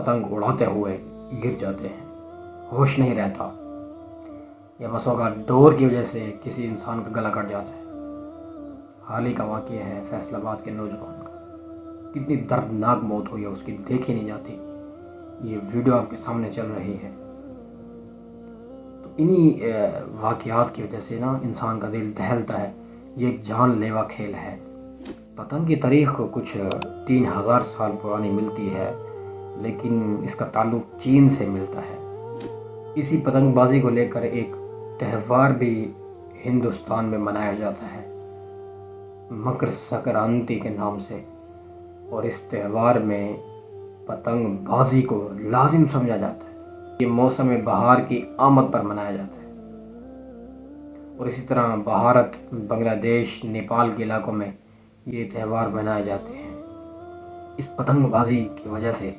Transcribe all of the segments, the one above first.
پتنگ اڑاتے ہوئے گر جاتے ہیں، ہوش نہیں رہتا، یا بس ہوگا ڈور کی وجہ سے کسی انسان کا گلا کٹ جاتا ہے۔ حال ہی کا واقعہ ہے فیصل آباد کے نوجوان کا، کتنی دردناک موت ہوئی ہے اس کی، دیکھی نہیں جاتی، یہ ویڈیو آپ کے سامنے چل رہی ہے۔ تو انہی واقعات کی وجہ سے نا انسان کا دل دہلتا ہے۔ یہ ایک جان لیوا کھیل ہے۔ پتنگ کی تاریخ کچھ 3000 سال پرانی ملتی ہے، لیکن اس کا تعلق چین سے ملتا ہے۔ اسی پتنگ بازی کو لے کر ایک تہوار بھی ہندوستان میں منایا جاتا ہے، مکر سنکرانتی کے نام سے، اور اس تہوار میں پتنگ بازی کو لازم سمجھا جاتا ہے۔ یہ موسم بہار کی آمد پر منایا جاتا ہے، اور اسی طرح بھارت، بنگلہ دیش، نیپال کے علاقوں میں یہ تہوار منائے جاتے ہیں۔ اس پتنگ بازی کی وجہ سے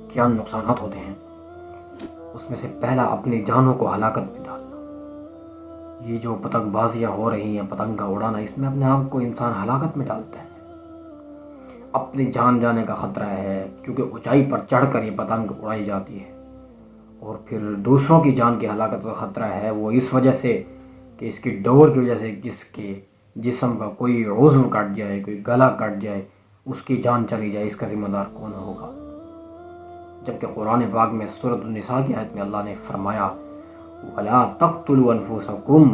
کیا نقصانات ہوتے ہیں، اس میں سے پہلا اپنی جانوں کو ہلاکت میں ڈالنا۔ یہ جو پتنگ بازیاں ہو رہی ہیں، پتنگ کا اڑانا، اس میں اپنے آپ کو انسان ہلاکت میں ڈالتا ہے، اپنی جان جانے کا خطرہ ہے، کیونکہ اونچائی پر چڑھ کر یہ پتنگ اڑائی جاتی ہے۔ اور پھر دوسروں کی جان کی ہلاکت کا خطرہ ہے، وہ اس وجہ سے کہ اس کی ڈور کی وجہ سے کس کے جسم کا کوئی عضو کٹ جائے، کوئی گلا کٹ جائے، اس کی جان چلی جائے، اس کا ذمہ دار کون ہوگا؟ جبکہ قرآن پاک میں سورۃ النساء کی آیت میں اللہ نے فرمایا وَلَا تَقْتُلُوا أَنفُسَكُمْ،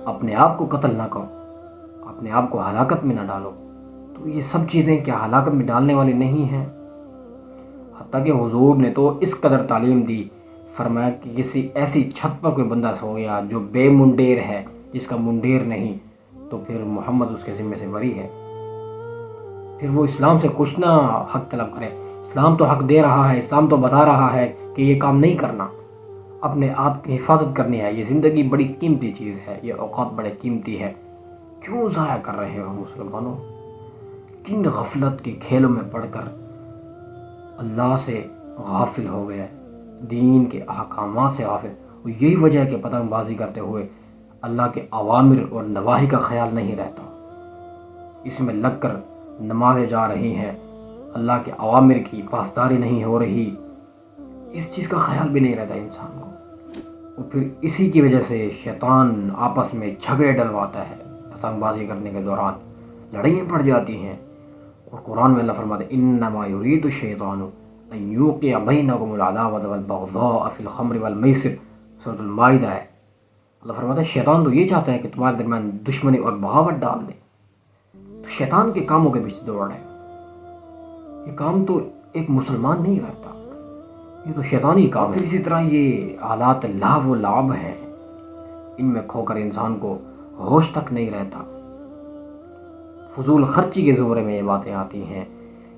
اپنے آپ کو قتل نہ کرو، اپنے آپ کو ہلاکت میں نہ ڈالو۔ تو یہ سب چیزیں کیا ہلاکت میں ڈالنے والی نہیں ہیں؟ حتیٰ کہ حضور نے تو اس قدر تعلیم دی، فرمایا کہ کسی ایسی چھت پر کوئی بندہ سو گیا جو بے منڈیر ہے، جس کا منڈیر نہیں، تو پھر محمد اس کے ذمے سے بری ہے۔ پھر وہ اسلام سے کچھ نہ حق طلب کرے۔ اسلام تو حق دے رہا ہے، اسلام تو بتا رہا ہے کہ یہ کام نہیں کرنا، اپنے آپ کی حفاظت کرنی ہے، یہ زندگی بڑی قیمتی چیز ہے، یہ اوقات بڑے قیمتی ہے، کیوں ضائع کر رہے ہو مسلمانوں؟ کن غفلت کے کھیلوں میں پڑھ کر اللہ سے غافل ہو گئے، دین کے احکامات سے غافل۔ اور یہی وجہ ہے کہ پتنگ بازی کرتے ہوئے اللہ کے اوامر اور نواہی کا خیال نہیں رہتا، اس میں لگ کر نمازیں جا رہی ہیں، اللہ کے اوامر کی پاسداری نہیں ہو رہی، اس چیز کا خیال بھی نہیں رہتا انسان کو۔ اور پھر اسی کی وجہ سے شیطان آپس میں جھگڑے ڈلواتا ہے، پتنگ بازی کرنے کے دوران لڑائیاں پڑ جاتی ہیں۔ اور قرآن میں اللہ فرماتے ہیں انما یرید الشیطان ان یوقع بینکم العداوۃ والبغضاء فی الخمر والمیسر، سورۃ المائدہ ہے۔ اللہ فرماتا ہے شیطان تو یہ چاہتا ہے کہ تمہارے درمیان دشمنی اور بغاوت ڈال دے، تو شیطان کے کاموں کے پیچھے دوڑ رہے ہیں، یہ کام تو ایک مسلمان نہیں کرتا، یہ تو شیطانی کام ہے۔ اسی طرح یہ حالات لہو و لعب ہیں، ان میں کھو کر انسان کو ہوش تک نہیں رہتا، فضول خرچی کے زمرے میں یہ باتیں آتی ہیں،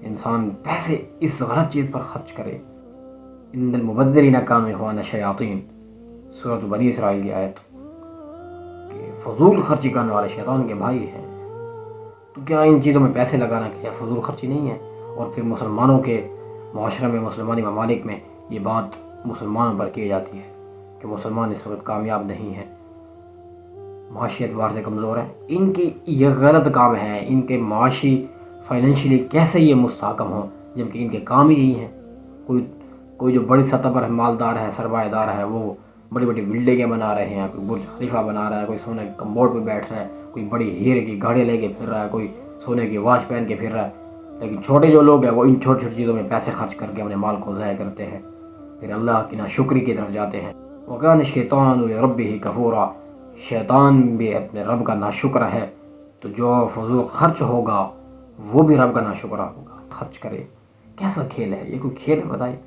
انسان پیسے اس غلط چیز پر خرچ کرے۔ ان المبذرین کانوا اخوان الشیاطین، سورۃ بنی اسرائیل کی آیت، کہ فضول خرچی کرنے والے شیطان کے بھائی ہیں۔ تو کیا ان چیزوں میں پیسے لگانا کیا فضول خرچی نہیں ہے؟ اور پھر مسلمانوں کے معاشرے میں، مسلمانی ممالک میں یہ بات مسلمانوں پر کی جاتی ہے کہ مسلمان اس وقت کامیاب نہیں ہیں، معاشی اعتبار سے کمزور ہیں، ان کی یہ غلط کام ہے، ان کے معاشی فائنینشلی کیسے یہ مستحکم ہوں جبکہ ان کے کام ہی یہی ہیں۔ کوئی جو بڑی سطح پر مالدار ہے، سرمایہ دار ہے، وہ بڑی بڑی بلڈنگیں بنا رہے ہیں، کوئی برج خلیفہ بنا رہا ہے، کوئی سونے کے کمبوڈ پہ بیٹھ رہا ہے، کوئی بڑی ہیرے کی گاڑی لے کے پھر رہا ہے، کوئی سونے کی واچ پہن کے پھر رہا ہے، لیکن چھوٹے جو لوگ ہیں وہ ان چھوٹی چھوٹی چیزوں میں پیسے خرچ کر کے اپنے مال کو ضائع کرتے ہیں، پھر اللہ کی ناشکری کی طرف جاتے ہیں۔ وَكَانَ الشَّيْطَانُ لِرَبِّهِ كَفُورًا، شیطان بھی اپنے رب کا ناشکر ہے، تو جو فضول خرچ ہوگا وہ بھی رب کا ناشکر ہوگا، خرچ کرے۔ کیسا کھیل ہے یہ؟ کوئی کھیل ہے بتائیے؟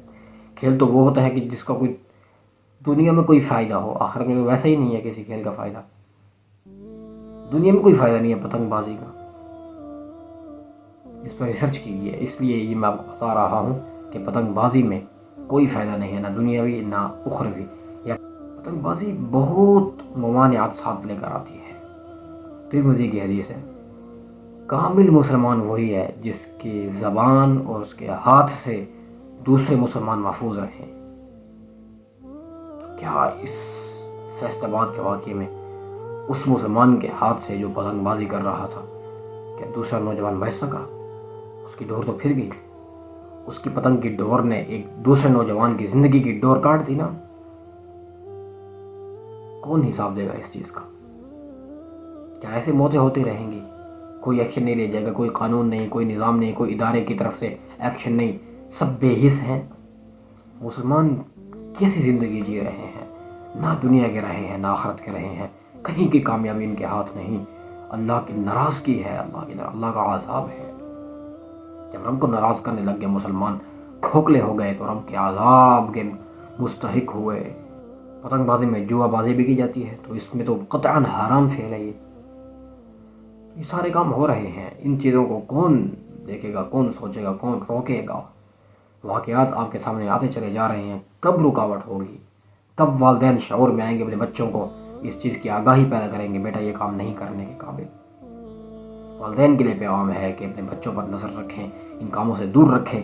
کھیل تو وہ ہوتا ہے کہ جس کا کوئی دنیا میں کوئی فائدہ ہو، آخرت میں تو ویسا ہی نہیں ہے کسی کھیل کا فائدہ، دنیا میں کوئی فائدہ نہیں ہے پتنگ بازی کا۔ اس پر ریسرچ کی ہے، اس لیے یہ میں آپ کو بتا رہا ہوں کہ پتنگ بازی میں کوئی فائدہ نہیں ہے، نہ دنیاوی نہ اخروی۔ یا پتنگ بازی بہت ممانعات ساتھ لے کر آتی ہے۔ ترمذی کی حدیث ہے، کامل مسلمان وہی ہے جس کی زبان اور اس کے ہاتھ سے دوسرے مسلمان محفوظ رہیں۔ کیا اس فیصل آباد کے واقعے میں اس مسلمان کے ہاتھ سے جو پتنگ بازی کر رہا تھا، کیا دوسرا نوجوان بچ سکا؟ اس کی ڈور تو پھر گئی، اس کی پتنگ کی ڈور نے ایک دوسرے نوجوان کی زندگی کی ڈور کاٹ دی نا، کون حساب دے گا اس چیز کا؟ کیا ایسے موتیں ہوتی رہیں گی؟ کوئی ایکشن نہیں لے جائے گا، کوئی قانون نہیں، کوئی نظام نہیں، کوئی ادارے کی طرف سے ایکشن نہیں، سب بے حس ہیں۔ مسلمان کیسی زندگی جی رہے ہیں، نہ دنیا کے رہے ہیں نہ آخرت کے رہے ہیں، کہیں کی کامیابی ان کے ہاتھ نہیں۔ اللہ کی ناراضگی ہے، اللہ کا عذاب ہے۔ جب رب کو ناراض کرنے لگ گئے مسلمان، کھوکھلے ہو گئے، تو رب کے عذاب کے مستحق ہوئے۔ پتنگ بازی میں جوا بازی بھی کی جاتی ہے، تو اس میں تو قطعاً حرام فعل ہے۔ یہ سارے کام ہو رہے ہیں، ان چیزوں کو کون دیکھے گا، کون سوچے گا، کون روکے گا؟ واقعات آپ کے سامنے آتے چلے جا رہے ہیں، کب رکاوٹ ہوگی؟ کب والدین شعور میں آئیں گے، اپنے بچوں کو اس چیز کی آگاہی پیدا کریں گے، بیٹا یہ کام نہیں کرنے کے قابل؟ والدین کے لیے پیغام ہے کہ اپنے بچوں پر نظر رکھیں، ان کاموں سے دور رکھیں،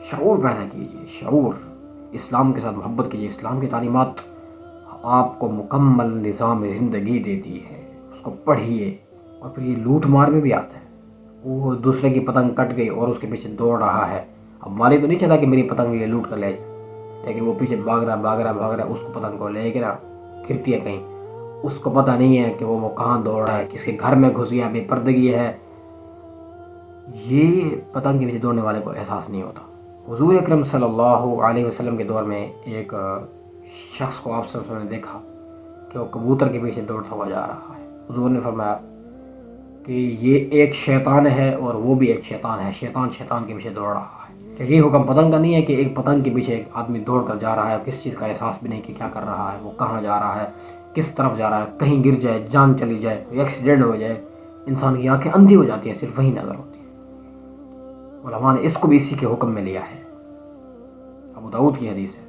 شعور پیدا کیجیے، شعور، اسلام کے ساتھ محبت کیجیے۔ اسلام کی تعلیمات آپ کو مکمل نظام زندگی دیتی ہے، اس کو پڑھیے۔ اور پھر یہ لوٹ مار میں بھی آتا ہے، وہ دوسرے کی پتنگ کٹ گئی اور اس کے پیچھے دوڑ رہا ہے۔ اب مالک تو نہیں چاہتا کہ میری پتنگ یہ لوٹ کر لے جائے، لیکن وہ پیچھے بھاگ رہا، اس کو پتنگ کو لے کے نا گرتی ہے کہیں، اس کو پتہ نہیں ہے کہ وہ کہاں دوڑ رہا ہے، کس کے گھر میں گھس گیا، بے پردگی ہے۔ یہ پتنگ کے پیچھے دوڑنے والے کو احساس نہیں ہوتا۔ حضور اکرم صلی اللہ علیہ وسلم کے دور میں ایک شخص کو آپ سب نے دیکھا کہ وہ کبوتر کے پیچھے دوڑتا ہوا جا رہا ہے۔ حضور نے فرمایا کہ یہ ایک شیطان ہے اور وہ بھی ایک شیطان ہے، شیطان کے پیچھے دوڑ رہا ہے۔ کہ یہ حکم پتنگ کا نہیں ہے کہ ایک پتنگ کے پیچھے ایک آدمی دوڑ کر جا رہا ہے، کس چیز کا احساس بھی نہیں کہ کیا کر رہا ہے، وہ کہاں جا رہا ہے، کس طرف جا رہا ہے، کہیں گر جائے، جان چلی جائے، ایکسیڈنٹ ہو جائے، انسان کی آنکھیں اندھی ہو جاتی ہیں، صرف وہی نظر ہوتی ہے۔ علماء نے اس کو بھی اسی کے حکم میں لیا ہے، ابو داؤد کی حدیث ہے۔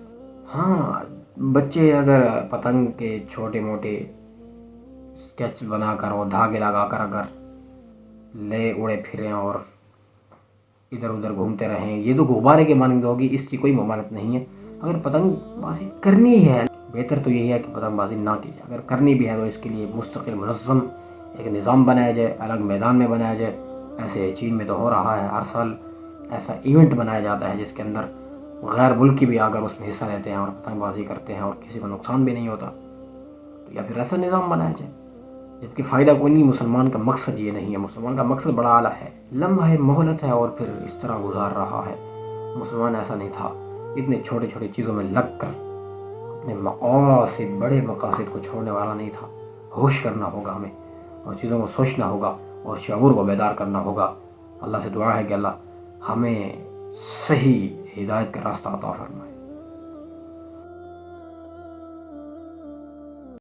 ہاں، بچے اگر پتنگ کے چھوٹے موٹے اسکیچ بنا کر اور دھاگے لگا کر اگر لے اڑے پھریں اور ادھر ادھر گھومتے رہیں، یہ تو غبارے کے مانند ہوگی، اس کی کوئی ممانعت نہیں ہے۔ اگر پتنگ بازی کرنی ہے، بہتر تو یہی ہے کہ پتنگ بازی نہ کی جائے۔ اگر کرنی بھی ہے تو اس کے لیے مستقل منظم ایک نظام بنایا جائے، الگ میدان میں بنایا جائے۔ ایسے چین میں تو ہو رہا ہے، ہر سال ایسا ایونٹ بنایا جاتا ہے جس کے اندر غیر ملکی بھی آ کر اس میں حصہ لیتے ہیں اور پتنگ بازی کرتے ہیں اور کسی کو نقصان بھی نہیں ہوتا۔ تو یا پھر ایسا نظام بنایا جائے، جبکہ فائدہ کوئی نہیں۔ مسلمان کا مقصد یہ نہیں ہے، مسلمان کا مقصد بڑا اعلیٰ ہے، لمحہ مہلت ہے اور پھر اس طرح گزار رہا ہے۔ مسلمان ایسا نہیں تھا، اتنے چھوٹے چھوٹے چیزوں میں لگ کر اپنے مقاصد، بڑے مقاصد کو چھوڑنے والا نہیں تھا۔ ہوش کرنا ہوگا ہمیں، اور چیزوں کو سوچنا ہوگا اور شعور کو بیدار کرنا ہوگا۔ اللہ سے دعا ہے کہ اللہ ہمیں صحیح ہدایت کا راستہ عطا فرمائے۔